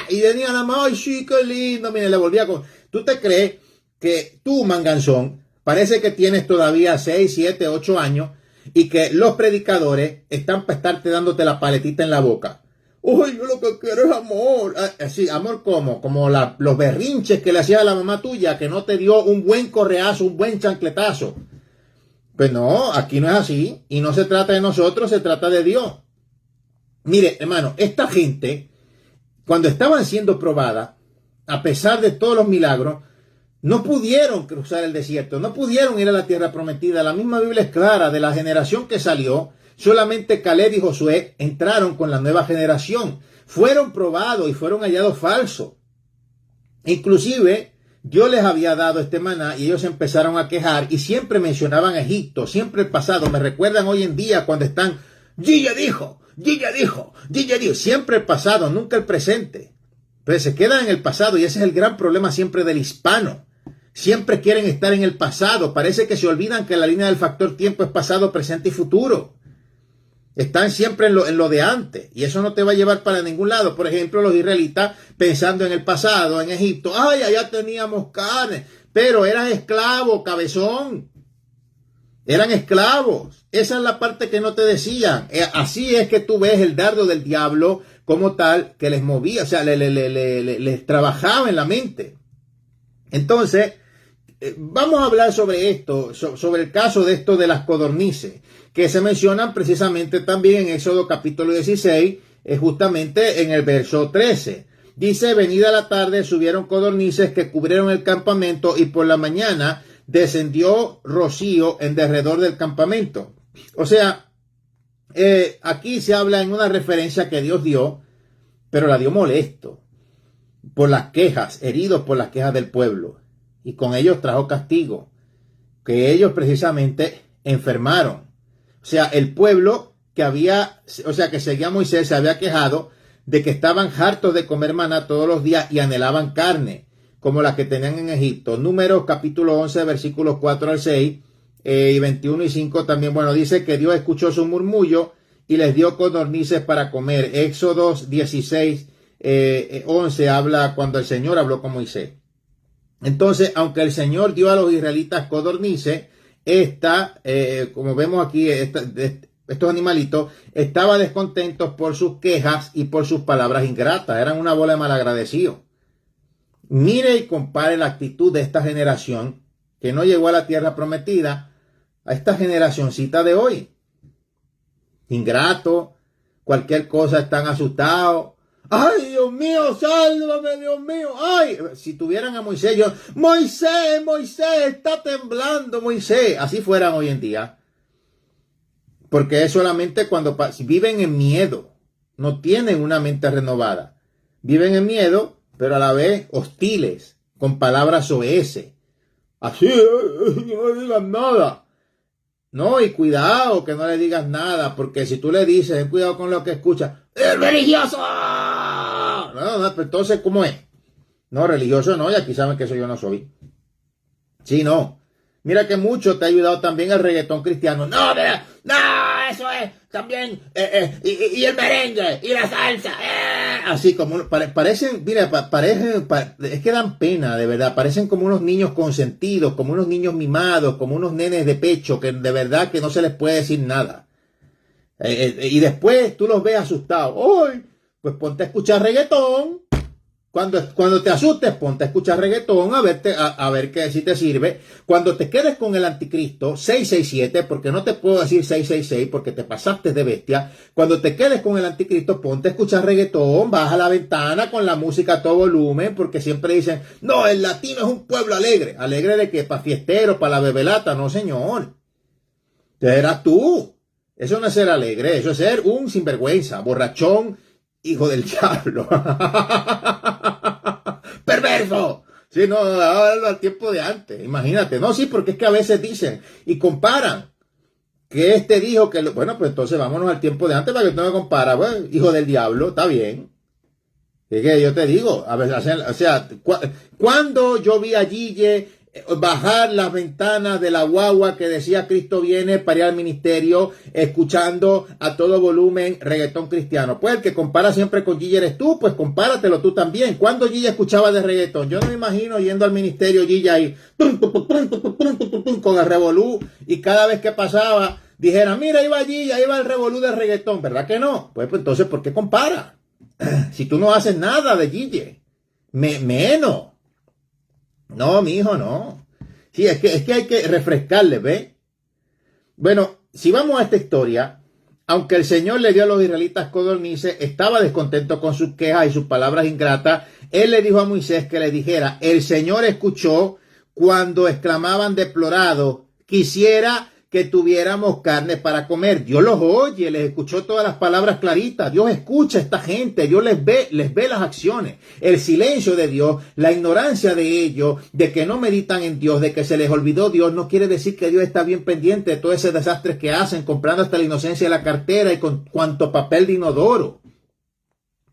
Y venía la mamá, ay, sí, qué lindo, mire, le volvía con... ¿Tú te crees que tú, manganzón, parece que tienes todavía 6, 7, 8 años y que los predicadores están para estarte dándote la paletita en la boca? Uy, yo lo que quiero es amor. Sí, amor como los berrinches que le hacía a la mamá tuya, que no te dio un buen correazo, un buen chancletazo. Pues no, aquí no es así. Y no se trata de nosotros, se trata de Dios. Mire, hermano, esta gente, cuando estaban siendo probadas, a pesar de todos los milagros, no pudieron cruzar el desierto, no pudieron ir a la tierra prometida. La misma Biblia es clara, de la generación que salió, solamente Caleb y Josué entraron con la nueva generación. Fueron probados y fueron hallados falsos. Inclusive, Dios les había dado este maná y ellos empezaron a quejar y siempre mencionaban a Egipto, siempre el pasado. Me recuerdan hoy en día cuando están, Gilla dijo, siempre el pasado, nunca el presente. Pero se quedan en el pasado y ese es el gran problema siempre del hispano. Siempre quieren estar en el pasado. Parece que se olvidan que la línea del factor tiempo es pasado, presente y futuro. Están siempre en lo de antes y eso no te va a llevar para ningún lado. Por ejemplo, los israelitas pensando en el pasado, en Egipto. Ay, allá teníamos carne, pero eran esclavos, cabezón. Eran esclavos. Esa es la parte que no te decían. Así es que tú ves el dardo del diablo como tal que les movía, o sea, les trabajaba en la mente. Entonces, vamos a hablar sobre esto, sobre el caso de esto de las codornices, que se mencionan precisamente también en Éxodo capítulo 16, justamente en el verso 13. Dice, venida la tarde subieron codornices que cubrieron el campamento y por la mañana descendió rocío en derredor del campamento. O sea, aquí se habla en una referencia que Dios dio, pero la dio molesto por las quejas, heridos por las quejas del pueblo. Y con ellos trajo castigo, que ellos precisamente enfermaron. O sea, el pueblo que seguía a Moisés se había quejado de que estaban hartos de comer maná todos los días y anhelaban carne, como la que tenían en Egipto. Números capítulo 11, versículos 4 al 6, y 21 y 5 también. Bueno, dice que Dios escuchó su murmullo y les dio codornices para comer. Éxodo 16, 11 habla cuando el Señor habló con Moisés. Entonces, aunque el Señor dio a los israelitas codornices, como vemos aquí, estos animalitos estaban descontentos por sus quejas y por sus palabras ingratas. Eran una bola de malagradecidos. Mire y compare la actitud de esta generación que no llegó a la tierra prometida a esta generacioncita de hoy. Ingrato, cualquier cosa están asustados. ¡Ay, Dios mío, sálvame, Dios mío! ¡Ay! Si tuvieran a Moisés, Moisés, está temblando, Moisés. Así fueran hoy en día. Porque es solamente cuando viven en miedo. No tienen una mente renovada. Viven en miedo, pero a la vez hostiles, con palabras soeces. Así, no le digas nada. No, y cuidado que no le digas nada, porque si tú le dices, ten cuidado con lo que escuchas. ¡Es religioso! No, pero entonces, ¿cómo es? No, religioso no, y aquí saben que eso yo no soy. Sí, no. Mira que mucho te ha ayudado también el reggaetón cristiano. No, eso es también, y el merengue, y la salsa, Así como, parecen, mira, es que dan pena, de verdad. Parecen como unos niños consentidos, como unos niños mimados, como unos nenes de pecho, que de verdad que no se les puede decir nada. Y después tú los ves asustados. ¡Ay! Pues ponte a escuchar reggaetón. Cuando te asustes, ponte a escuchar reggaetón a ver que si te sirve. Cuando te quedes con el anticristo, 667, porque no te puedo decir 666 porque te pasaste de bestia. Cuando te quedes con el anticristo, ponte a escuchar reggaetón, baja la ventana con la música a todo volumen, porque siempre dicen, no, el latino es un pueblo alegre. ¿Alegre de qué? ¿Para fiestero? ¿Para la bebelata? No, señor. Eras tú. Eso no es ser alegre, eso es ser un sinvergüenza, borrachón, hijo del diablo. ¡Perverso! Sí, no, ahora al tiempo de antes, imagínate. No, sí, porque es que a veces dicen y comparan que dijo que... Bueno, pues entonces vámonos al tiempo de antes para que tú me comparas. Bueno, hijo del diablo, está bien. Es que yo te digo, a ver, o sea, cuando yo vi a Gille bajar las ventanas de la guagua que decía Cristo viene para ir al ministerio, escuchando a todo volumen reggaetón cristiano. Pues el que compara siempre con Gille eres tú, pues compáratelo tú también. ¿Cuándo Gille escuchaba de reggaetón? Yo no me imagino yendo al ministerio Gille ahí con el revolú, y cada vez que pasaba dijera, mira, ahí va Gille, ahí va el revolú del reggaetón. ¿Verdad que no? Pues entonces, ¿por qué compara? Si tú no haces nada de Gille, menos. No, mi hijo, no. Sí, es que hay que refrescarle, ¿ve? Bueno, si vamos a esta historia, aunque el Señor le dio a los israelitas codornices, estaba descontento con sus quejas y sus palabras ingratas. Él le dijo a Moisés que le dijera, el Señor escuchó cuando exclamaban deplorado, quisiera que tuviéramos carne para comer. Dios los oye, les escuchó todas las palabras claritas. Dios escucha a esta gente, Dios les ve las acciones. El silencio de Dios, la ignorancia de ellos, de que no meditan en Dios, de que se les olvidó Dios, no quiere decir que Dios está bien pendiente de todo ese desastre que hacen, comprando hasta la inocencia de la cartera y con cuanto papel de inodoro.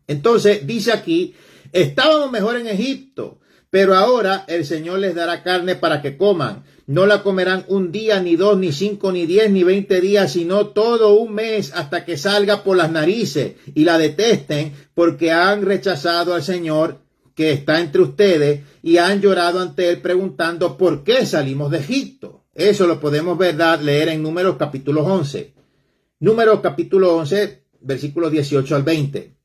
Entonces, dice aquí, estábamos mejor en Egipto, pero ahora el Señor les dará carne para que coman. No la comerán un día, ni 2, ni 5, ni 10, ni 20 días, sino todo un mes hasta que salga por las narices y la detesten porque han rechazado al Señor que está entre ustedes y han llorado ante Él preguntando ¿por qué salimos de Egipto? Eso lo podemos leer en Números capítulo 11. Números capítulo 11, versículos 18 al 20.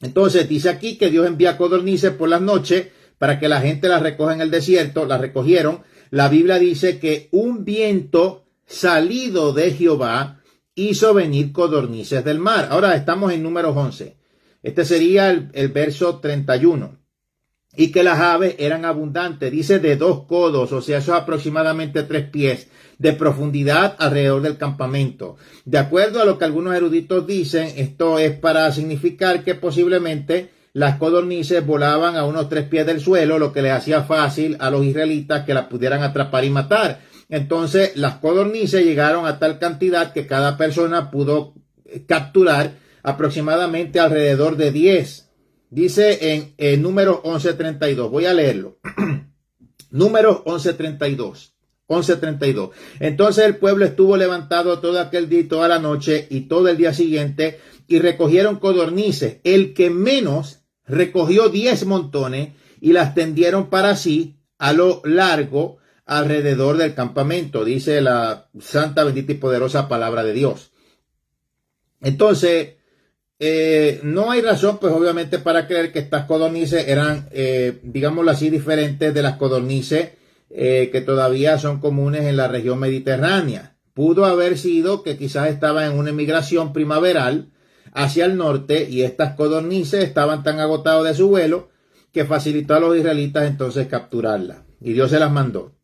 Entonces dice aquí que Dios envía codornices por las noches para que la gente las recoja en el desierto. Las recogieron. La Biblia dice que un viento salido de Jehová hizo venir codornices del mar. Ahora estamos en Números 11. Este sería el verso 31. Y que las aves eran abundantes, dice de 2 codos, o sea, eso es aproximadamente 3 pies de profundidad alrededor del campamento. De acuerdo a lo que algunos eruditos dicen, esto es para significar que posiblemente las codornices volaban a unos 3 pies del suelo, lo que les hacía fácil a los israelitas que las pudieran atrapar y matar. Entonces, las codornices llegaron a tal cantidad que cada persona pudo capturar aproximadamente alrededor de 10. Dice en Números 11:32. Voy a leerlo. Números 11:32. 11:32. Entonces el pueblo estuvo levantado todo aquel día y toda la noche y todo el día siguiente y recogieron codornices. El que menos recogió 10 montones y las tendieron para sí a lo largo alrededor del campamento, dice la santa, bendita y poderosa palabra de Dios. Entonces, no hay razón, pues obviamente, para creer que estas codornices eran, digámoslo así, diferentes de las codornices que todavía son comunes en la región mediterránea. Pudo haber sido que quizás estaba en una emigración primaveral hacia el norte y estas codornices estaban tan agotados de su vuelo que facilitó a los israelitas entonces capturarlas. Y Dios se las mandó.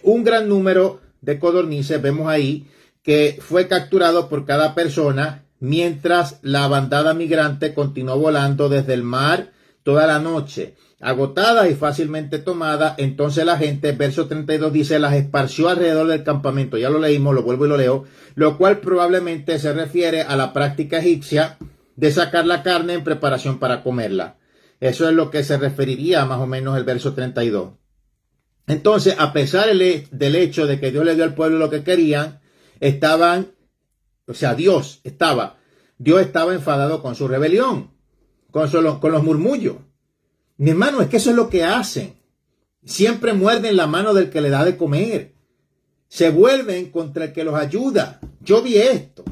Un gran número de codornices, vemos ahí, que fue capturado por cada persona mientras la bandada migrante continuó volando desde el mar toda la noche. Agotada y fácilmente tomada, entonces la gente, verso 32 dice, las esparció alrededor del campamento. Ya lo leímos, lo vuelvo y lo leo, lo cual probablemente se refiere a la práctica egipcia de sacar la carne en preparación para comerla. Eso es lo que se referiría más o menos el verso 32. Entonces, a pesar del hecho de que Dios le dio al pueblo lo que querían, Dios estaba enfadado con su rebelión, con los murmullos. Mi hermano, es que eso es lo que hacen. Siempre muerden la mano del que le da de comer. Se vuelven contra el que los ayuda. Yo vi esto.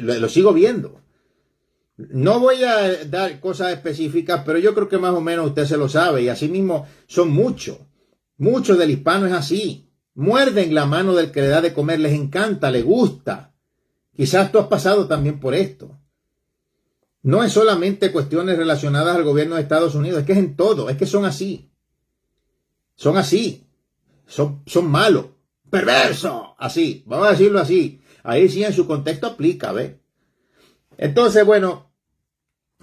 Lo sigo viendo. No voy a dar cosas específicas, pero yo creo que más o menos usted se lo sabe. Y así mismo son muchos. Muchos del hispano es así. Muerden la mano del que le da de comer. Les encanta, les gusta. Quizás tú has pasado también por esto. No es solamente cuestiones relacionadas al gobierno de Estados Unidos, es que es en todo, es que son así. Son así. Son malos, perversos, así, vamos a decirlo así. Ahí sí en su contexto aplica, ¿ves? Entonces, bueno,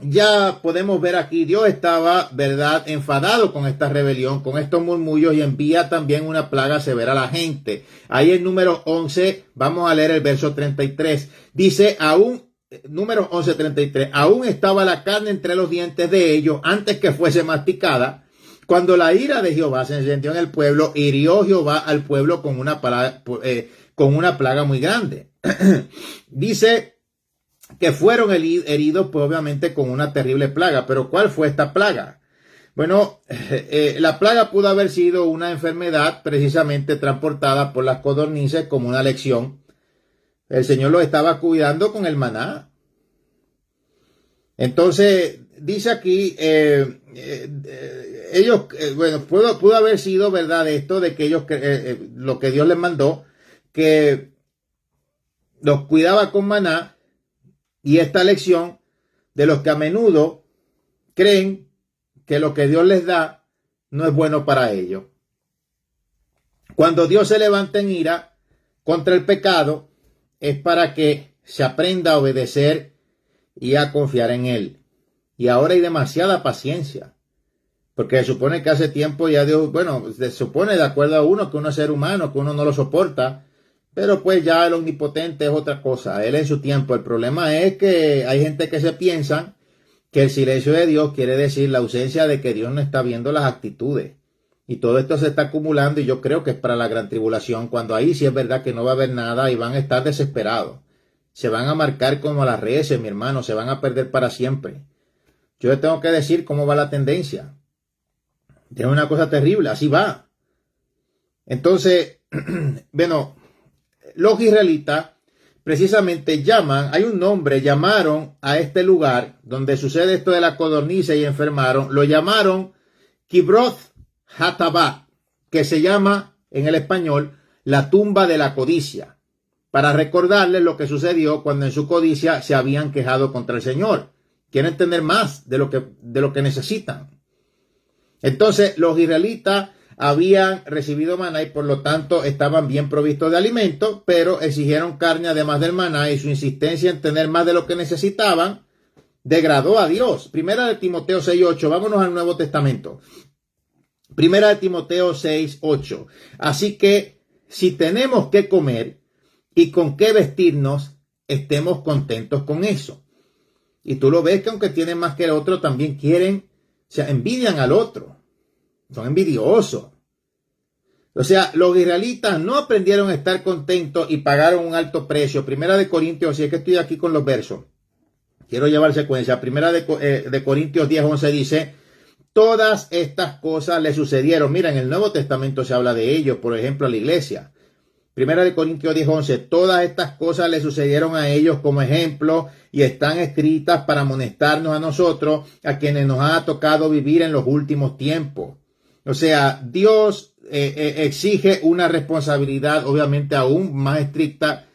ya podemos ver aquí, Dios estaba, ¿verdad?, enfadado con esta rebelión, con estos murmullos y envía también una plaga severa a la gente. Ahí en Número 11, vamos a leer el verso 33. Dice, aún Número 11:33. Aún estaba la carne entre los dientes de ellos antes que fuese masticada. Cuando la ira de Jehová se encendió en el pueblo, hirió Jehová al pueblo con una plaga muy grande. Dice que fueron heridos, pues obviamente con una terrible plaga. Pero ¿cuál fue esta plaga? Bueno, la plaga pudo haber sido una enfermedad precisamente transportada por las codornices como una lección. El Señor los estaba cuidando con el maná. Entonces, dice aquí, ellos, bueno, pudo haber sido verdad esto de que ellos, lo que Dios les mandó, que los cuidaba con maná, y esta lección de los que a menudo creen que lo que Dios les da no es bueno para ellos. Cuando Dios se levanta en ira contra el pecado, es para que se aprenda a obedecer y a confiar en Él. Y ahora hay demasiada paciencia, porque se supone que hace tiempo ya Dios, bueno, se supone de acuerdo a uno que uno es ser humano, que uno no lo soporta, pero pues ya el omnipotente es otra cosa, Él en su tiempo. El problema es que hay gente que se piensa que el silencio de Dios quiere decir la ausencia de que Dios no está viendo las actitudes. Y todo esto se está acumulando, y yo creo que es para la gran tribulación, cuando ahí sí es verdad que no va a haber nada y van a estar desesperados. Se van a marcar como las reses, mi hermano, se van a perder para siempre. Yo les tengo que decir cómo va la tendencia. Es una cosa terrible, así va. Entonces, bueno, los israelitas precisamente hay un nombre, llamaron a este lugar donde sucede esto de la codorniza y enfermaron, lo llamaron Kibroth Hatabá, que se llama en el español la tumba de la codicia, para recordarles lo que sucedió cuando en su codicia se habían quejado contra el Señor. Quieren tener más de lo que necesitan. Entonces los israelitas habían recibido maná y por lo tanto estaban bien provistos de alimento, pero exigieron carne además del maná, y su insistencia en tener más de lo que necesitaban degradó a Dios. Primera de Timoteo 6:8. Vámonos al Nuevo Testamento. Primera de Timoteo 6:8. Así que si tenemos que comer y con qué vestirnos, estemos contentos con eso. Y tú lo ves que aunque tienen más que el otro, también quieren, o sea, envidian al otro. Son envidiosos. O sea, los israelitas no aprendieron a estar contentos y pagaron un alto precio. Primera de Corintios, si es que estoy aquí con los versos, quiero llevar secuencia. Primera de Corintios 10:11 dice: todas estas cosas le sucedieron. Mira, en el Nuevo Testamento se habla de ellos, por ejemplo, a la iglesia. Primera de Corintios 10:11, todas estas cosas le sucedieron a ellos como ejemplo y están escritas para amonestarnos a nosotros, a quienes nos ha tocado vivir en los últimos tiempos. O sea, Dios exige una responsabilidad obviamente aún más estricta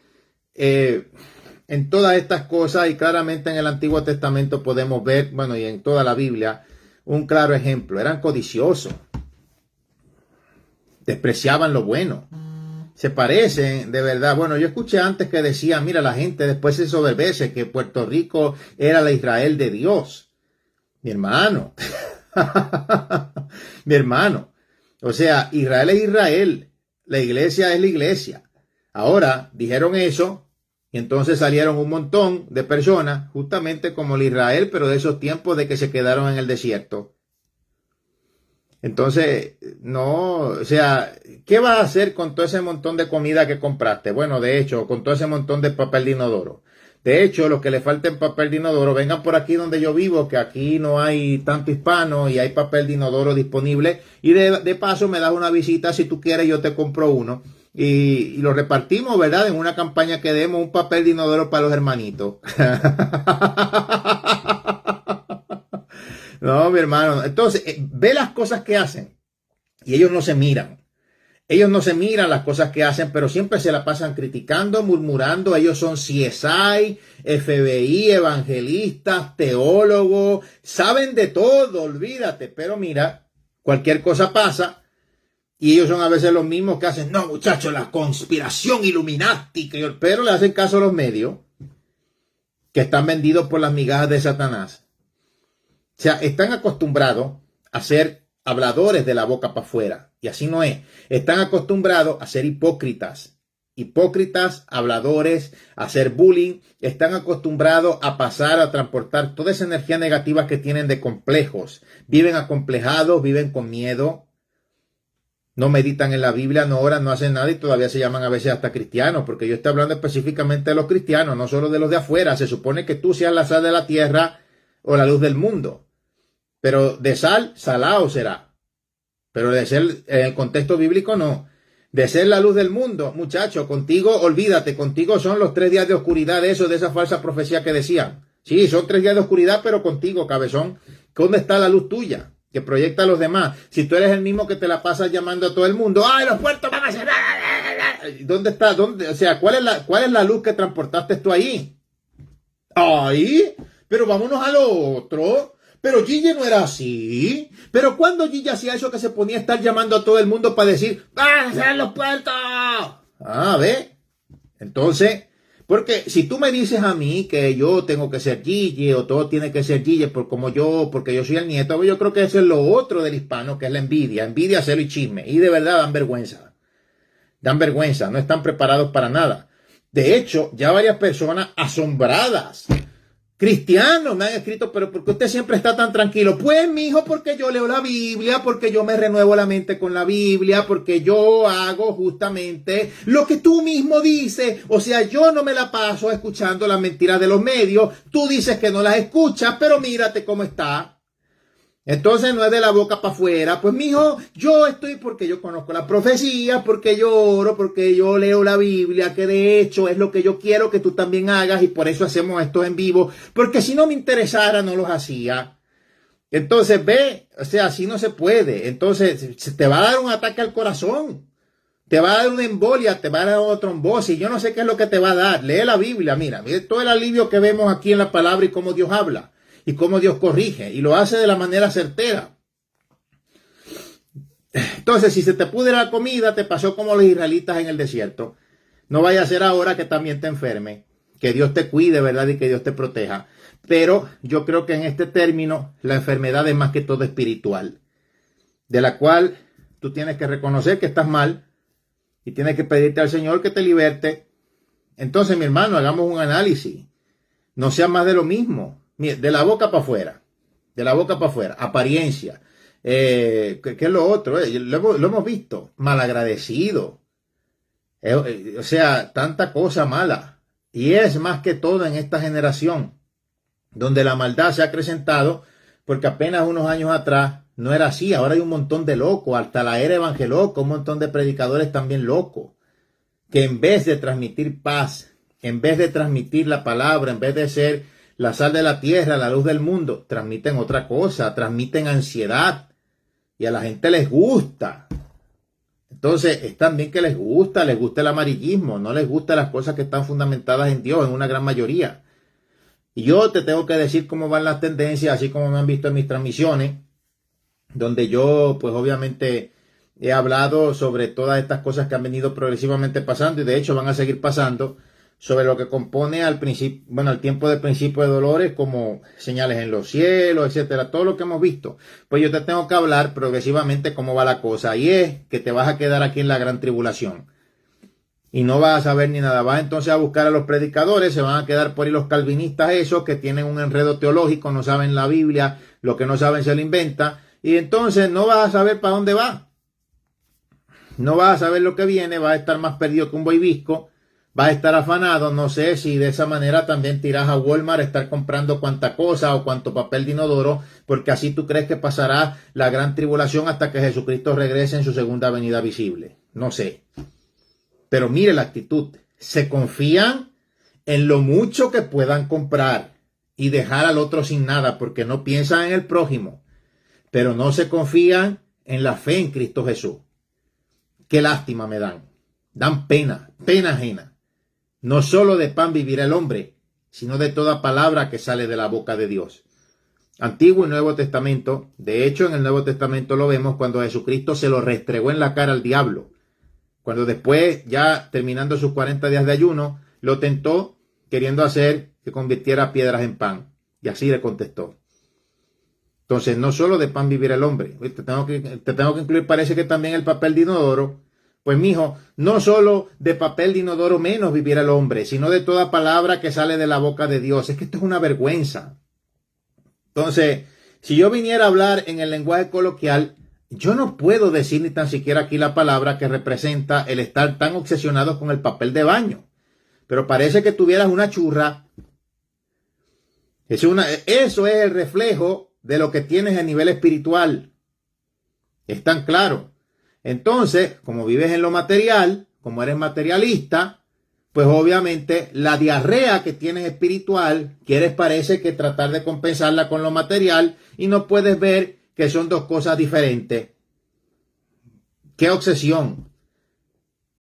en todas estas cosas, y claramente en el Antiguo Testamento podemos ver, bueno, y en toda la Biblia, un claro ejemplo. Eran codiciosos, despreciaban lo bueno. Se parecen, de verdad. Bueno, yo escuché antes que decía, mira, la gente después se soberbece que Puerto Rico era la Israel de Dios. Mi hermano. Mi hermano. O sea, Israel es Israel. La iglesia es la iglesia. Ahora, dijeron eso, y entonces salieron un montón de personas, justamente como el Israel, pero de esos tiempos de que se quedaron en el desierto. Entonces, no, o sea, ¿qué vas a hacer con todo ese montón de comida que compraste? Bueno, de hecho, con todo ese montón de papel de inodoro. De hecho, los que le falten papel de inodoro, vengan por aquí donde yo vivo, que aquí no hay tanto hispano y hay papel de inodoro disponible. Y de paso me das una visita, si tú quieres, yo te compro uno. Y lo repartimos, ¿verdad? En una campaña que demos un papel de inodoro para los hermanitos. No, mi hermano. Entonces, ve las cosas que hacen y ellos no se miran. Ellos no se miran las cosas que hacen, pero siempre se la pasan criticando, murmurando. Ellos son CSI, FBI, evangelistas, teólogos, saben de todo, olvídate. Pero mira, cualquier cosa pasa y ellos son a veces los mismos que hacen, no muchachos, la conspiración Illuminati, pero le hacen caso a los medios que están vendidos por las migajas de Satanás. O sea, están acostumbrados a ser habladores de la boca para afuera. Y así no es. Están acostumbrados a ser hipócritas. hipócritas, habladores, a hacer bullying, están acostumbrados a pasar, a transportar toda esa energía negativa que tienen de complejos. Viven acomplejados, viven con miedo, no meditan en la Biblia, no oran, no hacen nada y todavía se llaman a veces hasta cristianos, porque yo estoy hablando específicamente de los cristianos, no solo de los de afuera. Se supone que tú seas la sal de la tierra o la luz del mundo, pero de sal, salado será. Pero de ser, en el contexto bíblico, no. De ser la luz del mundo, muchacho, contigo, olvídate, contigo son los 3 días de oscuridad, eso de esa falsa profecía que decían. Sí, son 3 días de oscuridad, pero contigo, cabezón. ¿Dónde está la luz tuya? Que proyecta a los demás. Si tú eres el mismo que te la pasas llamando a todo el mundo, ¡ay, los puertos van a cerrar! ¿Dónde está? ¿Dónde? O sea, ¿cuál es la luz que transportaste tú ahí? ¡Ay! Pero vámonos a lo otro. Pero Gigi no era así. Pero cuando Gigi hacía eso que se ponía a estar llamando a todo el mundo para decir, ¡van a cerrar los puertos! Ah, ¿ve? Entonces, porque si tú me dices a mí que yo tengo que ser Gigi o todo tiene que ser Gigi porque yo soy el nieto, yo creo que eso es lo otro del hispano, que es la envidia. Envidia, celo y chisme. Y de verdad dan vergüenza. Dan vergüenza. No están preparados para nada. De hecho, ya varias personas asombradas, cristianos, me han escrito, pero ¿por qué usted siempre está tan tranquilo? Pues, mijo, porque yo leo la Biblia, porque yo me renuevo la mente con la Biblia, porque yo hago justamente lo que tú mismo dices. O sea, yo no me la paso escuchando las mentiras de los medios. Tú dices que no las escuchas, pero mírate cómo está. Entonces no es de la boca para afuera. Pues, mijo, yo estoy porque yo conozco la profecía, porque yo oro, porque yo leo la Biblia, que de hecho es lo que yo quiero que tú también hagas y por eso hacemos esto en vivo. Porque si no me interesara, no los hacía. Entonces, ve, o sea, así no se puede. Entonces, te va a dar un ataque al corazón. Te va a dar una embolia, te va a dar otra trombosis. Yo no sé qué es lo que te va a dar. Lee la Biblia, mira todo el alivio que vemos aquí en la palabra y cómo Dios habla. Y cómo Dios corrige. Y lo hace de la manera certera. Entonces, si se te pudre la comida, te pasó como los israelitas en el desierto. No vaya a ser ahora que también te enferme. Que Dios te cuide, ¿verdad? Y que Dios te proteja. Pero yo creo que en este término, la enfermedad es más que todo espiritual. De la cual tú tienes que reconocer que estás mal. Y tienes que pedirte al Señor que te liberte. Entonces, mi hermano, hagamos un análisis. No sea más de lo mismo. De la boca para afuera. De la boca para afuera. Apariencia. ¿Qué es lo otro? Lo hemos visto. Malagradecido. O sea, tanta cosa mala. Y es más que todo en esta generación. Donde la maldad se ha acrecentado. Porque apenas unos años atrás no era así. Ahora hay un montón de locos. Hasta la era evangeloca. Un montón de predicadores también locos. Que en vez de transmitir paz. En vez de transmitir la palabra. En vez de ser la sal de la tierra, la luz del mundo, transmiten otra cosa, transmiten ansiedad. Y a la gente les gusta. Entonces, es también que les gusta el amarillismo, no les gustan las cosas que están fundamentadas en Dios, en una gran mayoría. Y yo te tengo que decir cómo van las tendencias, así como me han visto en mis transmisiones, donde yo, pues obviamente, he hablado sobre todas estas cosas que han venido progresivamente pasando y de hecho van a seguir pasando, sobre lo que compone al tiempo del principio de dolores, como señales en los cielos, etcétera, todo lo que hemos visto. Pues yo te tengo que hablar progresivamente cómo va la cosa, y es que te vas a quedar aquí en la gran tribulación. Y no vas a saber ni nada. Vas entonces a buscar a los predicadores, se van a quedar por ahí los calvinistas esos que tienen un enredo teológico, no saben la Biblia, lo que no saben se lo inventa, y entonces no vas a saber para dónde va. No vas a saber lo que viene, vas a estar más perdido que un buey visco. Vas a estar afanado, no sé si de esa manera también te irás a Walmart a estar comprando cuánta cosa o cuánto papel de inodoro, porque así tú crees que pasará la gran tribulación hasta que Jesucristo regrese en su segunda venida visible. No sé. Pero mire la actitud. Se confían en lo mucho que puedan comprar y dejar al otro sin nada porque no piensan en el prójimo. Pero no se confían en la fe en Cristo Jesús. Qué lástima me dan. Dan pena, pena ajena. No solo de pan vivirá el hombre, sino de toda palabra que sale de la boca de Dios. Antiguo y Nuevo Testamento. De hecho, en el Nuevo Testamento lo vemos cuando Jesucristo se lo restregó en la cara al diablo. Cuando después, ya terminando sus 40 días de ayuno, lo tentó queriendo hacer que convirtiera piedras en pan. Y así le contestó. Entonces, no solo de pan vivirá el hombre. Te tengo que incluir, parece que también el papel de inodoro. Pues mijo, no solo de papel de inodoro menos vivirá el hombre, sino de toda palabra que sale de la boca de Dios. Es que esto es una vergüenza. Entonces, si yo viniera a hablar en el lenguaje coloquial, yo no puedo decir ni tan siquiera aquí la palabra que representa el estar tan obsesionados con el papel de baño. Pero parece que tuvieras una churra. Eso es el reflejo de lo que tienes a nivel espiritual. Es tan claro. Entonces, como vives en lo material, como eres materialista, pues obviamente la diarrea que tienes espiritual, parece que tratar de compensarla con lo material y no puedes ver que son dos cosas diferentes. ¡Qué obsesión!